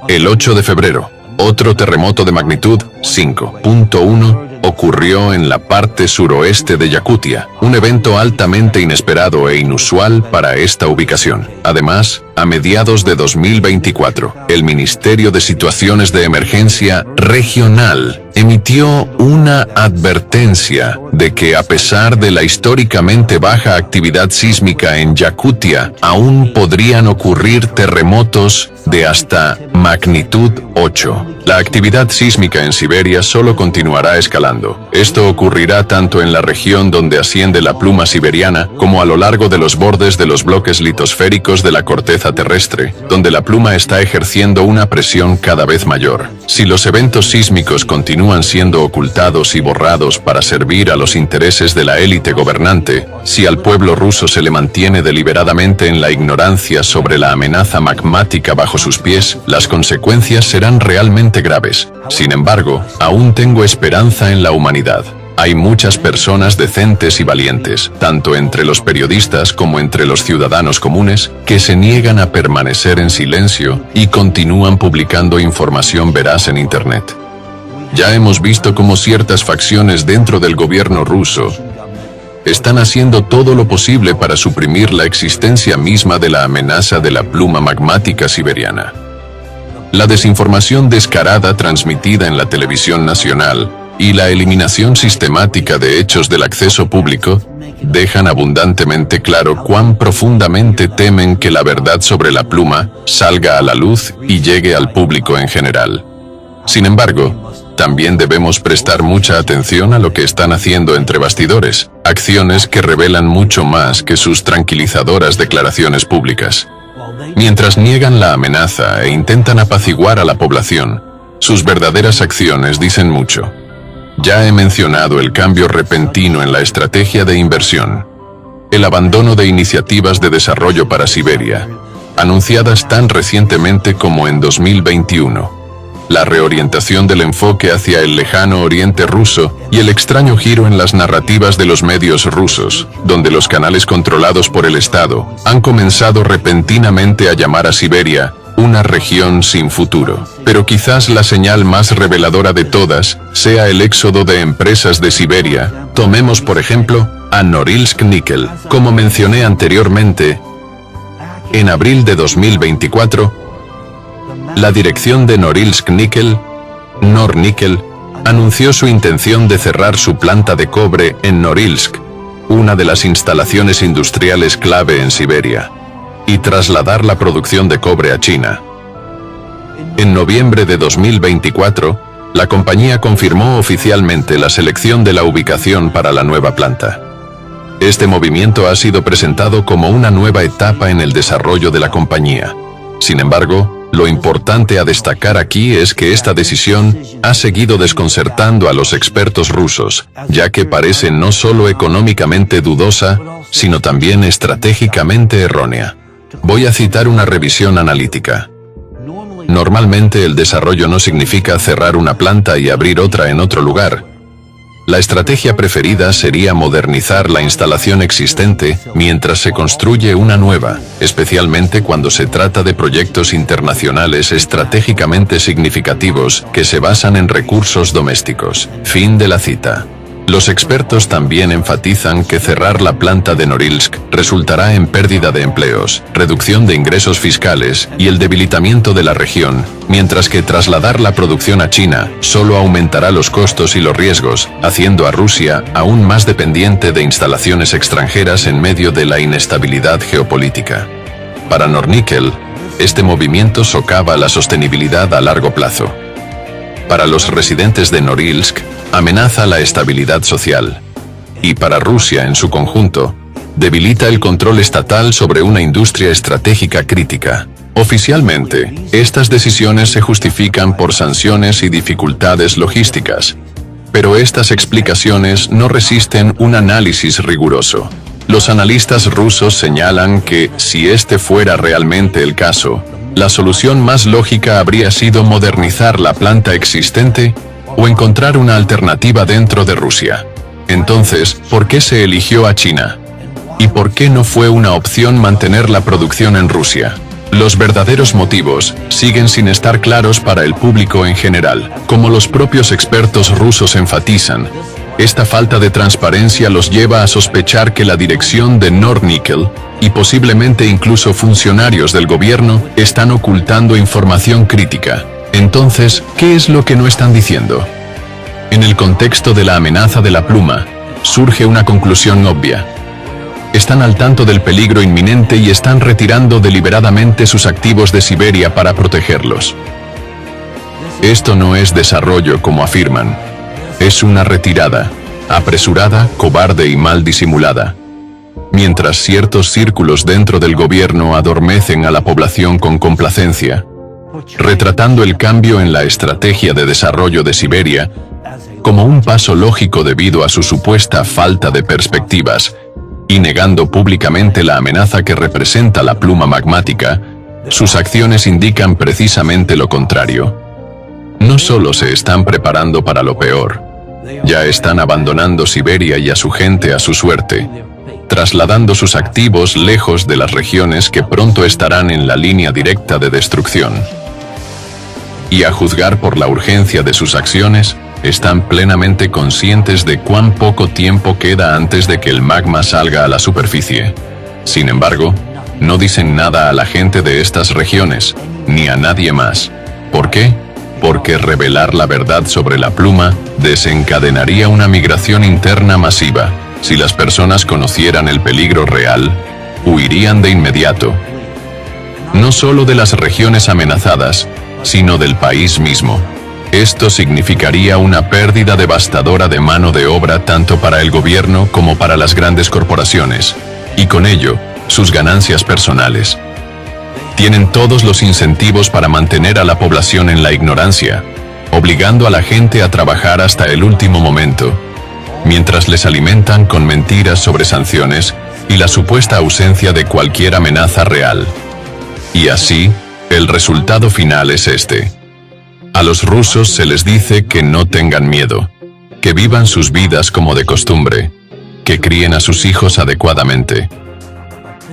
El 8 de febrero, otro terremoto de magnitud 5.1 ocurrió en la parte suroeste de Yakutia, un evento altamente inesperado e inusual para esta ubicación. Además, a mediados de 2024, el Ministerio de Situaciones de Emergencia Regional emitió una advertencia de que a pesar de la históricamente baja actividad sísmica en Yakutia, aún podrían ocurrir terremotos de hasta magnitud 8. La actividad sísmica en Siberia solo continuará escalando. Esto ocurrirá tanto en la región donde asciende la pluma siberiana como a lo largo de los bordes de los bloques litosféricos de la corteza terrestre, donde la pluma está ejerciendo una presión cada vez mayor. Si los eventos sísmicos continúan siendo ocultados y borrados para servir a los intereses de la élite gobernante, si al pueblo ruso se le mantiene deliberadamente en la ignorancia sobre la amenaza magmática bajo sus pies, las consecuencias serán realmente graves. Sin embargo, aún tengo esperanza en la humanidad. Hay muchas personas decentes y valientes, tanto entre los periodistas como entre los ciudadanos comunes, que se niegan a permanecer en silencio y continúan publicando información veraz en Internet. Ya hemos visto cómo ciertas facciones dentro del gobierno ruso están haciendo todo lo posible para suprimir la existencia misma de la amenaza de la pluma magmática siberiana. La desinformación descarada transmitida en la televisión nacional y la eliminación sistemática de hechos del acceso público dejan abundantemente claro cuán profundamente temen que la verdad sobre la pluma salga a la luz y llegue al público en general. Sin embargo, también debemos prestar mucha atención a lo que están haciendo entre bastidores, acciones que revelan mucho más que sus tranquilizadoras declaraciones públicas. Mientras niegan la amenaza e intentan apaciguar a la población, sus verdaderas acciones dicen mucho. Ya he mencionado el cambio repentino en la estrategia de inversión, el abandono de iniciativas de desarrollo para Siberia, anunciadas tan recientemente como en 2021. La reorientación del enfoque hacia el lejano oriente ruso y el extraño giro en las narrativas de los medios rusos, donde los canales controlados por el Estado han comenzado repentinamente a llamar a Siberia una región sin futuro. Pero quizás la señal más reveladora de todas sea el éxodo de empresas de Siberia. Tomemos por ejemplo a Norilsk Nickel. Como mencioné anteriormente, en abril de 2024, la dirección de Norilsk Nickel, Nornickel, anunció su intención de cerrar su planta de cobre en Norilsk, una de las instalaciones industriales clave en Siberia, y trasladar la producción de cobre a China. En noviembre de 2024, la compañía confirmó oficialmente la selección de la ubicación para la nueva planta. Este movimiento ha sido presentado como una nueva etapa en el desarrollo de la compañía. Sin embargo, lo importante a destacar aquí es que esta decisión ha seguido desconcertando a los expertos rusos, ya que parece no solo económicamente dudosa, sino también estratégicamente errónea. Voy a citar una revisión analítica. Normalmente el desarrollo no significa cerrar una planta y abrir otra en otro lugar. La estrategia preferida sería modernizar la instalación existente mientras se construye una nueva, especialmente cuando se trata de proyectos internacionales estratégicamente significativos que se basan en recursos domésticos. Fin de la cita. Los expertos también enfatizan que cerrar la planta de Norilsk resultará en pérdida de empleos, reducción de ingresos fiscales y el debilitamiento de la región, mientras que trasladar la producción a China solo aumentará los costos y los riesgos, haciendo a Rusia aún más dependiente de instalaciones extranjeras en medio de la inestabilidad geopolítica. Para Nornickel, este movimiento socava la sostenibilidad a largo plazo. Para los residentes de Norilsk, amenaza la estabilidad social. Y para Rusia en su conjunto, debilita el control estatal sobre una industria estratégica crítica. Oficialmente, estas decisiones se justifican por sanciones y dificultades logísticas. Pero estas explicaciones no resisten un análisis riguroso. Los analistas rusos señalan que, si este fuera realmente el caso, la solución más lógica habría sido modernizar la planta existente o encontrar una alternativa dentro de Rusia. Entonces, ¿por qué se eligió a China? ¿Y por qué no fue una opción mantener la producción en Rusia? Los verdaderos motivos siguen sin estar claros para el público en general. Como los propios expertos rusos enfatizan, esta falta de transparencia los lleva a sospechar que la dirección de Nornickel y posiblemente incluso funcionarios del gobierno están ocultando información crítica. Entonces, ¿qué es lo que no están diciendo? En el contexto de la amenaza de la pluma, surge una conclusión obvia. Están al tanto del peligro inminente y están retirando deliberadamente sus activos de Siberia para protegerlos. Esto no es desarrollo como afirman. Es una retirada, apresurada, cobarde y mal disimulada. Mientras ciertos círculos dentro del gobierno adormecen a la población con complacencia, retratando el cambio en la estrategia de desarrollo de Siberia como un paso lógico debido a su supuesta falta de perspectivas, y negando públicamente la amenaza que representa la pluma magmática, sus acciones indican precisamente lo contrario. No solo se están preparando para lo peor, ya están abandonando Siberia y a su gente a su suerte, trasladando sus activos lejos de las regiones que pronto estarán en la línea directa de destrucción. Y a juzgar por la urgencia de sus acciones, están plenamente conscientes de cuán poco tiempo queda antes de que el magma salga a la superficie. Sin embargo, no dicen nada a la gente de estas regiones, ni a nadie más. ¿Por qué? Porque revelar la verdad sobre la pluma desencadenaría una migración interna masiva. Si las personas conocieran el peligro real, huirían de inmediato. No solo de las regiones amenazadas, sino del país mismo. Esto significaría una pérdida devastadora de mano de obra tanto para el gobierno como para las grandes corporaciones, y con ello, sus ganancias personales. Tienen todos los incentivos para mantener a la población en la ignorancia, obligando a la gente a trabajar hasta el último momento, mientras les alimentan con mentiras sobre sanciones y la supuesta ausencia de cualquier amenaza real. Y así, el resultado final es este. A los rusos se les dice que no tengan miedo, que vivan sus vidas como de costumbre, que críen a sus hijos adecuadamente.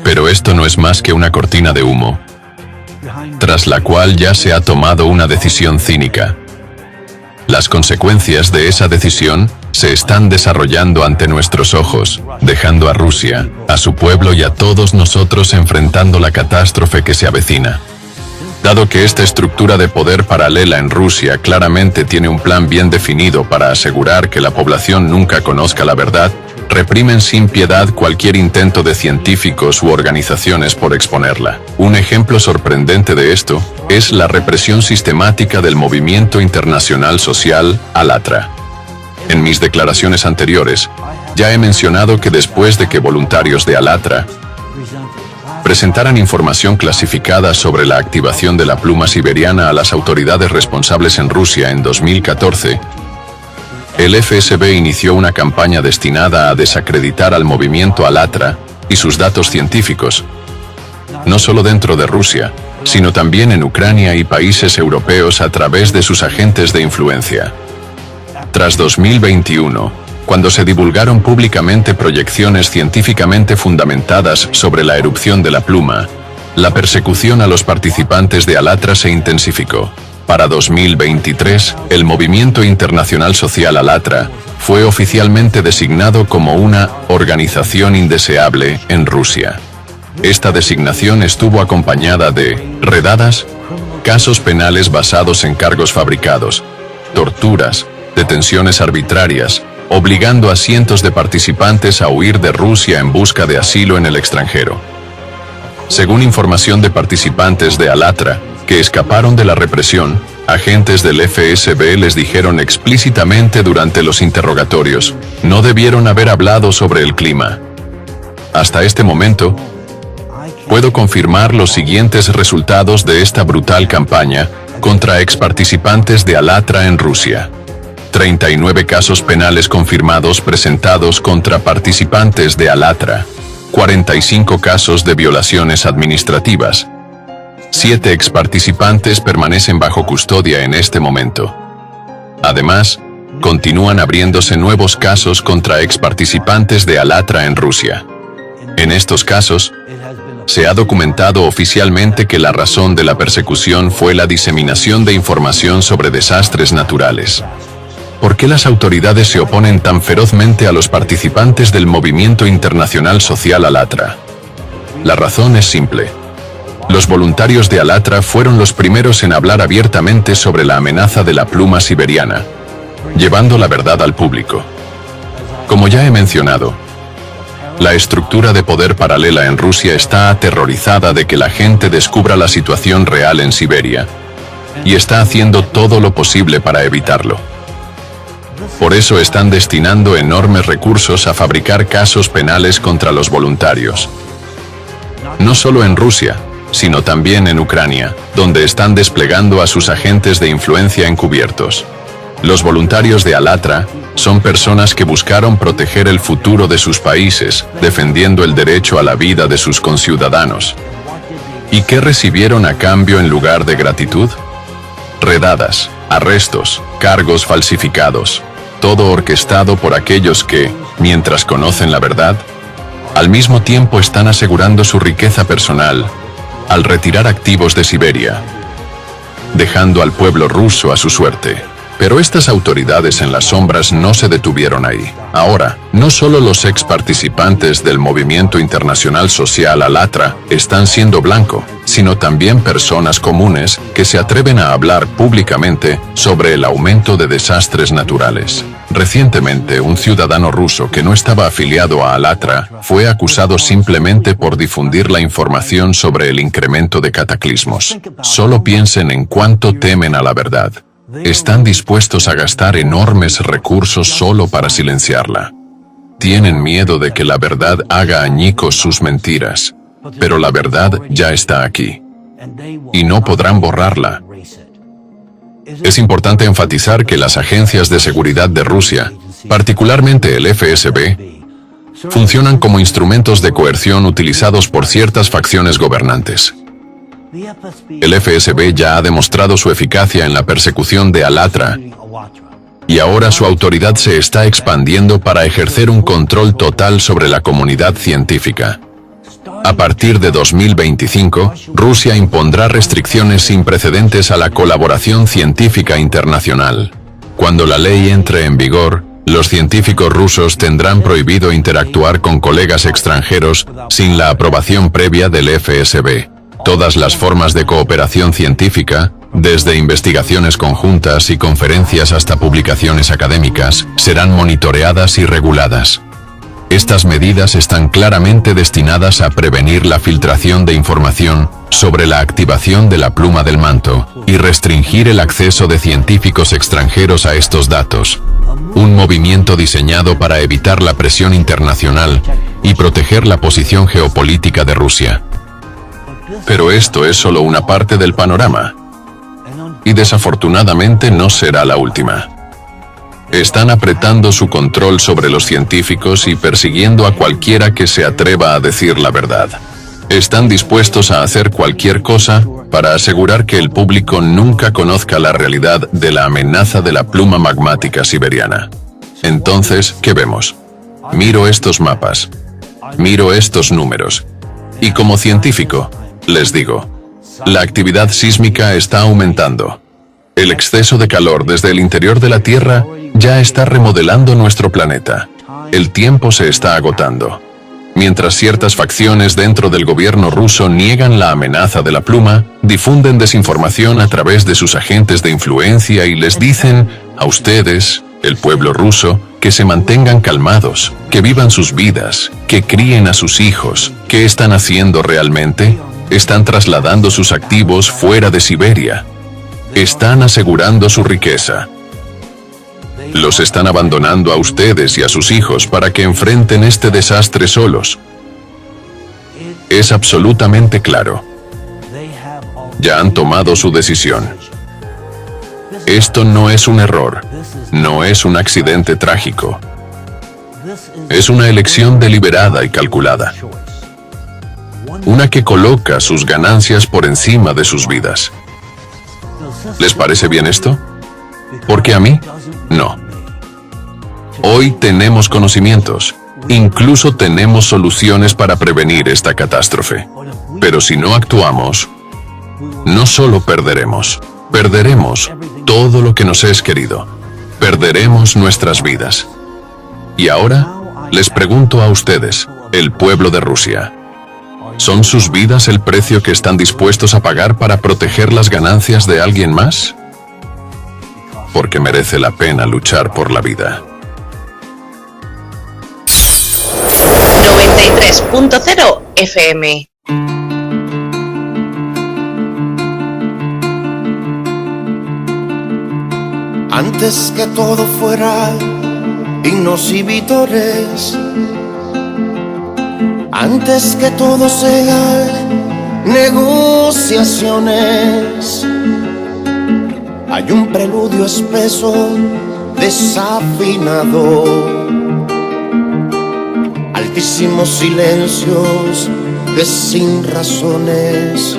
Pero esto no es más que una cortina de humo, tras la cual ya se ha tomado una decisión cínica. Las consecuencias de esa decisión se están desarrollando ante nuestros ojos, dejando a Rusia, a su pueblo y a todos nosotros enfrentando la catástrofe que se avecina. Dado que esta estructura de poder paralela en Rusia claramente tiene un plan bien definido para asegurar que la población nunca conozca la verdad, reprimen sin piedad cualquier intento de científicos u organizaciones por exponerla. Un ejemplo sorprendente de esto es la represión sistemática del movimiento internacional social Alatra. En mis declaraciones anteriores, ya he mencionado que después de que voluntarios de Alatra presentaran información clasificada sobre la activación de la pluma siberiana a las autoridades responsables en Rusia en 2014, el FSB inició una campaña destinada a desacreditar al movimiento Alatra y sus datos científicos, no solo dentro de Rusia, sino también en Ucrania y países europeos a través de sus agentes de influencia. Tras 2021, cuando se divulgaron públicamente proyecciones científicamente fundamentadas sobre la erupción de la pluma, la persecución a los participantes de Alatra se intensificó. Para 2023, el Movimiento Internacional Social Alatra fue oficialmente designado como una organización indeseable en Rusia. Esta designación estuvo acompañada de redadas, casos penales basados en cargos fabricados, torturas, detenciones arbitrarias, obligando a cientos de participantes a huir de Rusia en busca de asilo en el extranjero. Según información de participantes de Alatra, que escaparon de la represión, agentes del FSB les dijeron explícitamente durante los interrogatorios, no debieron haber hablado sobre el clima. Hasta este momento, puedo confirmar los siguientes resultados de esta brutal campaña contra exparticipantes de Alatra en Rusia. 39 casos penales confirmados presentados contra participantes de Alatra, 45 casos de violaciones administrativas. 7 exparticipantes permanecen bajo custodia en este momento. Además, continúan abriéndose nuevos casos contra exparticipantes de Alatra en Rusia. En estos casos, se ha documentado oficialmente que la razón de la persecución fue la diseminación de información sobre desastres naturales. ¿Por qué las autoridades se oponen tan ferozmente a los participantes del movimiento internacional social Alatra? La razón es simple. Los voluntarios de Alatra fueron los primeros en hablar abiertamente sobre la amenaza de la pluma siberiana. llevando la verdad al público. Como ya he mencionado, la estructura de poder paralela en Rusia está aterrorizada de que la gente descubra la situación real en Siberia y está haciendo todo lo posible para evitarlo. Por eso están destinando enormes recursos a fabricar casos penales contra los voluntarios. No solo en Rusia, sino también en Ucrania, donde están desplegando a sus agentes de influencia encubiertos. Los voluntarios de Alatra son personas que buscaron proteger el futuro de sus países, defendiendo el derecho a la vida de sus conciudadanos. ¿Y qué recibieron a cambio en lugar de gratitud? Redadas, arrestos, cargos falsificados, todo orquestado por aquellos que, mientras conocen la verdad, al mismo tiempo están asegurando su riqueza personal al retirar activos de Siberia, dejando al pueblo ruso a su suerte. Pero estas autoridades en las sombras no se detuvieron ahí. Ahora, no solo los ex participantes del movimiento internacional social Alatra están siendo blanco, sino también personas comunes que se atreven a hablar públicamente sobre el aumento de desastres naturales. Recientemente, un ciudadano ruso que no estaba afiliado a Alatra fue acusado simplemente por difundir la información sobre el incremento de cataclismos. Solo piensen en cuánto temen a la verdad. Están dispuestos a gastar enormes recursos solo para silenciarla. Tienen miedo de que la verdad haga añicos sus mentiras, pero la verdad ya está aquí, y no podrán borrarla. Es importante enfatizar que las agencias de seguridad de Rusia, particularmente el FSB, funcionan como instrumentos de coerción utilizados por ciertas facciones gobernantes. El FSB ya ha demostrado su eficacia en la persecución de Alatra, y ahora su autoridad se está expandiendo para ejercer un control total sobre la comunidad científica. A partir de 2025, Rusia impondrá restricciones sin precedentes a la colaboración científica internacional. Cuando la ley entre en vigor, los científicos rusos tendrán prohibido interactuar con colegas extranjeros sin la aprobación previa del FSB. Todas las formas de cooperación científica, desde investigaciones conjuntas y conferencias hasta publicaciones académicas, serán monitoreadas y reguladas. Estas medidas están claramente destinadas a prevenir la filtración de información sobre la activación de la pluma del manto y restringir el acceso de científicos extranjeros a estos datos. Un movimiento diseñado para evitar la presión internacional y proteger la posición geopolítica de Rusia. Pero esto es solo una parte del panorama. Y desafortunadamente no será la última. Están apretando su control sobre los científicos y persiguiendo a cualquiera que se atreva a decir la verdad. Están dispuestos a hacer cualquier cosa para asegurar que el público nunca conozca la realidad de la amenaza de la pluma magmática siberiana. Entonces, ¿qué vemos? Miro estos mapas. Miro estos números. Y como científico, les digo, la actividad sísmica está aumentando. El exceso de calor desde el interior de la Tierra ya está remodelando nuestro planeta. El tiempo se está agotando. Mientras ciertas facciones dentro del gobierno ruso niegan la amenaza de la pluma, difunden desinformación a través de sus agentes de influencia y les dicen a ustedes, el pueblo ruso, que se mantengan calmados, que vivan sus vidas, que críen a sus hijos. ¿Qué están haciendo realmente? Están trasladando sus activos fuera de Siberia. Están asegurando su riqueza. Los están abandonando a ustedes y a sus hijos para que enfrenten este desastre solos. Es absolutamente claro. Ya han tomado su decisión. Esto no es un error, no es un accidente trágico. Es una elección deliberada y calculada. Una que coloca sus ganancias por encima de sus vidas. ¿Les parece bien esto? Porque a mí, no. Hoy tenemos conocimientos, incluso tenemos soluciones para prevenir esta catástrofe. Pero si no actuamos, no solo perderemos todo lo que nos es querido. Perderemos nuestras vidas. Y ahora, les pregunto a ustedes, el pueblo de Rusia. ¿Son sus vidas el precio que están dispuestos a pagar para proteger las ganancias de alguien más? porque merece la pena luchar por la vida.
93.0 FM.
Antes que todo fuera himnos y vítores, antes que todo sea negociaciones, hay un preludio espeso, desafinado, altísimos silencios de sin razones,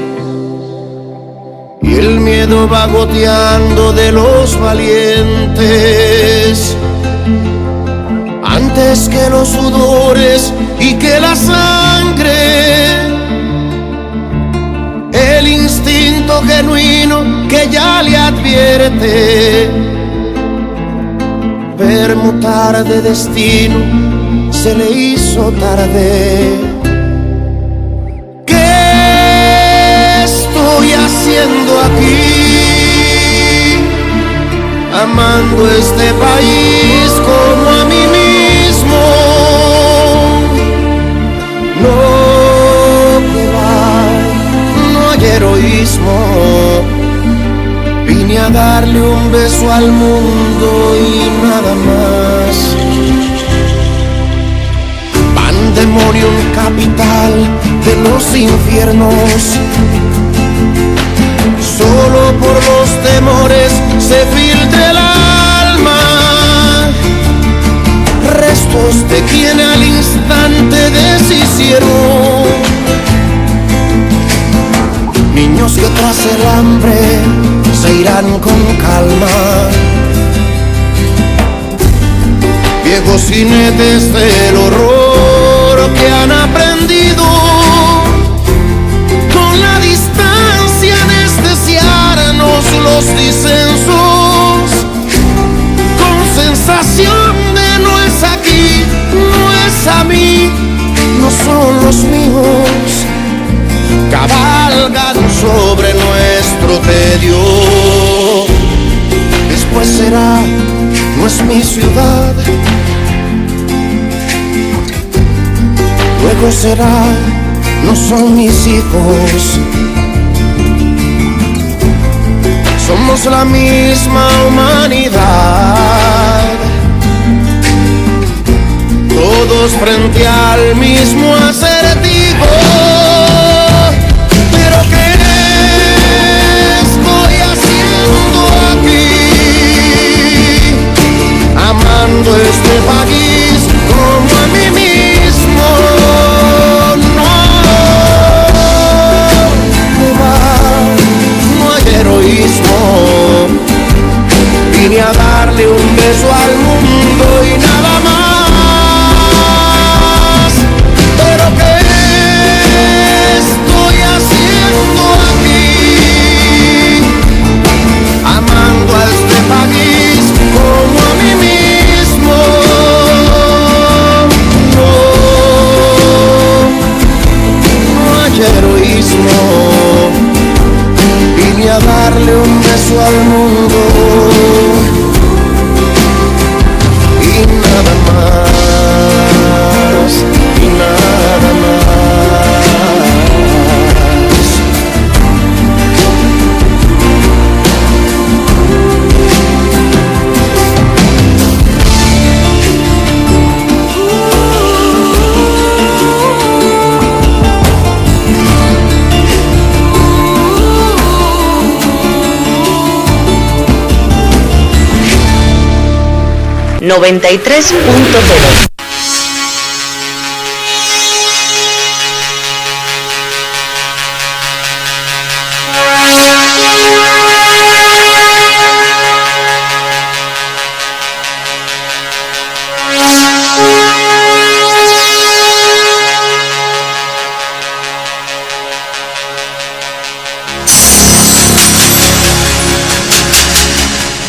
y el miedo va goteando de los valientes, antes que los sudores y que la sangre, el instinto genuino que ya le advierte, permutar de destino se le hizo tarde. ¿Qué estoy haciendo aquí? Amando este país como a mí mismo. No, que va, no hay heroísmo. Vine a darle un beso al mundo y nada más. Pandemonium capital de los infiernos. Solo por los temores se filtra el alma. Restos de quien al instante deshicieron. Niños que tras el hambre se irán con calma. Viejos jinetes del horror que han aprendido con la distancia anestesiarnos los disensos, con sensación de no es aquí, no es a mí, no son los míos, cabalgan sobre nuestro tedio. Después será, no es mi ciudad, luego será, no son mis hijos. Somos la misma humanidad, todos frente al mismo acertijo. Pero ¿qué estoy haciendo aquí? Amando este país como a mí mismo. No hay heroísmo. Vine a darle un beso al mundo y nada más. Pero ¿qué estoy haciendo aquí? Amando a este país como a mí mismo. No hay heroísmo. Vine a darle un beso al mundo y nada más, y nada más.
93.0.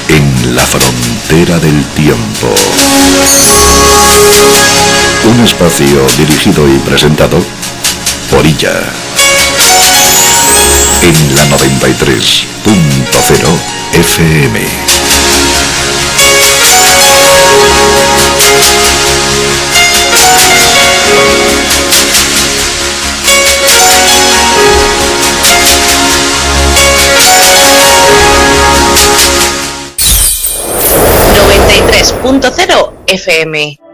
En la frontera del tiempo. Un espacio dirigido y presentado por Illa. En la 93.0 FM.
.0 FM.